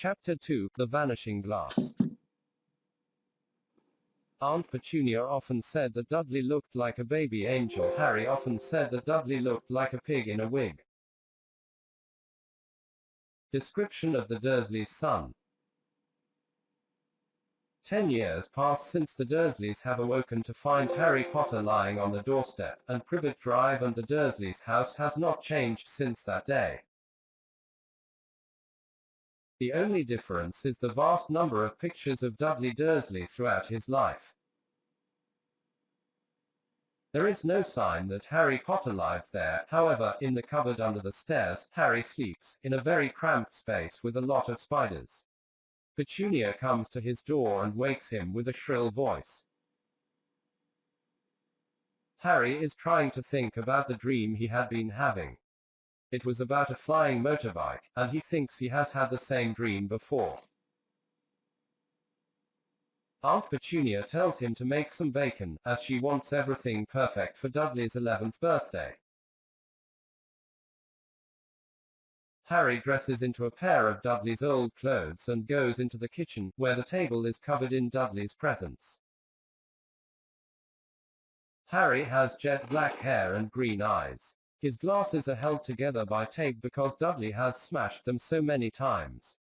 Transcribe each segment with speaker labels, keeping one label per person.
Speaker 1: Chapter 2, The Vanishing Glass. Aunt Petunia often said that Dudley looked like a baby angel. Harry often said that Dudley looked like a pig in a wig. Description of the Dursleys' son. 10 years pass since the Dursleys have awoken to find Harry Potter lying on the doorstep, and Privet Drive and the Dursleys' house has not changed since that day. The only difference is the vast number of pictures of Dudley Dursley throughout his life. There is no sign that Harry Potter lives there. However, in the cupboard under the stairs, Harry sleeps, in a very cramped space with a lot of spiders. Petunia comes to his door and wakes him with a shrill voice. Harry is trying to think about the dream he had been having. It was about a flying motorbike, and he thinks he has had the same dream before. Aunt Petunia tells him to make some bacon, as she wants everything perfect for Dudley's 11th birthday. Harry dresses into a pair of Dudley's old clothes and goes into the kitchen, where the table is covered in Dudley's presents. Harry has jet black hair and green eyes. His glasses are held together by tape because Dudley has smashed them so many times.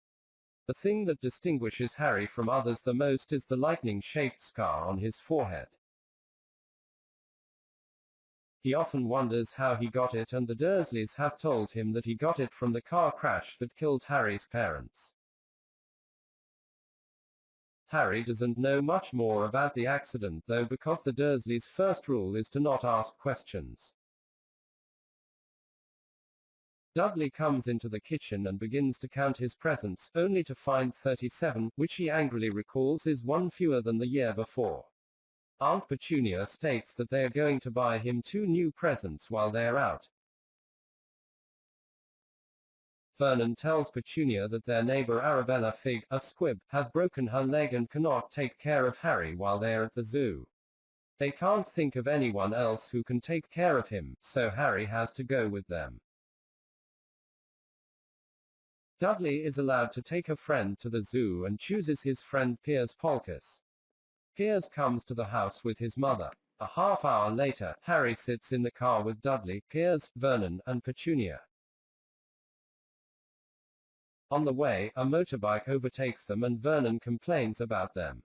Speaker 1: The thing that distinguishes Harry from others the most is the lightning-shaped scar on his forehead. He often wonders how he got it, and the Dursleys have told him that he got it from the car crash that killed Harry's parents. Harry doesn't know much more about the accident though, because the Dursleys' first rule is to not ask questions. Dudley comes into the kitchen and begins to count his presents, only to find 37, which he angrily recalls is one fewer than the year before. Aunt Petunia states that they are going to buy him 2 new presents while they are out. Vernon tells Petunia that their neighbor Arabella Figg, a squib, has broken her leg and cannot take care of Harry while they are at the zoo. They can't think of anyone else who can take care of him, so Harry has to go with them. Dudley is allowed to take a friend to the zoo and chooses his friend Piers Polkiss. Piers comes to the house with his mother. A half hour later, Harry sits in the car with Dudley, Piers, Vernon, and Petunia. On the way, a motorbike overtakes them and Vernon complains about them.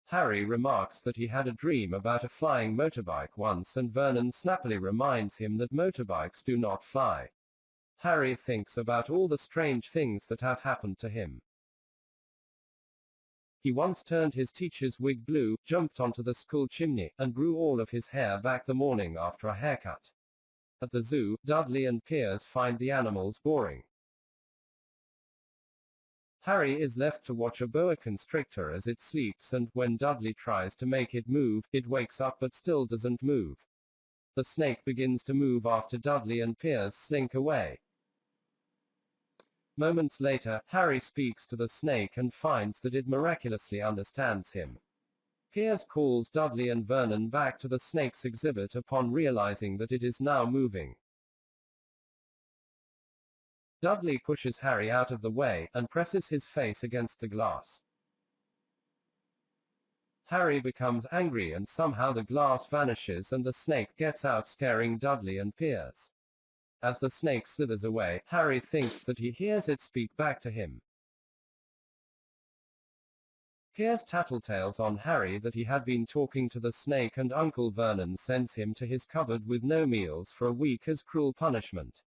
Speaker 1: Harry remarks that he had a dream about a flying motorbike once, and Vernon snappily reminds him that motorbikes do not fly. Harry thinks about all the strange things that have happened to him. He once turned his teacher's wig blue, jumped onto the school chimney, and grew all of his hair back the morning after a haircut. At the zoo, Dudley and Piers find the animals boring. Harry is left to watch a boa constrictor as it sleeps, and when Dudley tries to make it move, it wakes up but still doesn't move. The snake begins to move after Dudley and Piers slink away. Moments later, Harry speaks to the snake and finds that it miraculously understands him. Piers calls Dudley and Vernon back to the snake's exhibit upon realizing that it is now moving. Dudley pushes Harry out of the way, and presses his face against the glass. Harry becomes angry and somehow the glass vanishes and the snake gets out, scaring Dudley and Piers. As the snake slithers away, Harry thinks that he hears it speak back to him. Piers tattletales on Harry that he had been talking to the snake, and Uncle Vernon sends him to his cupboard with no meals for a week as cruel punishment.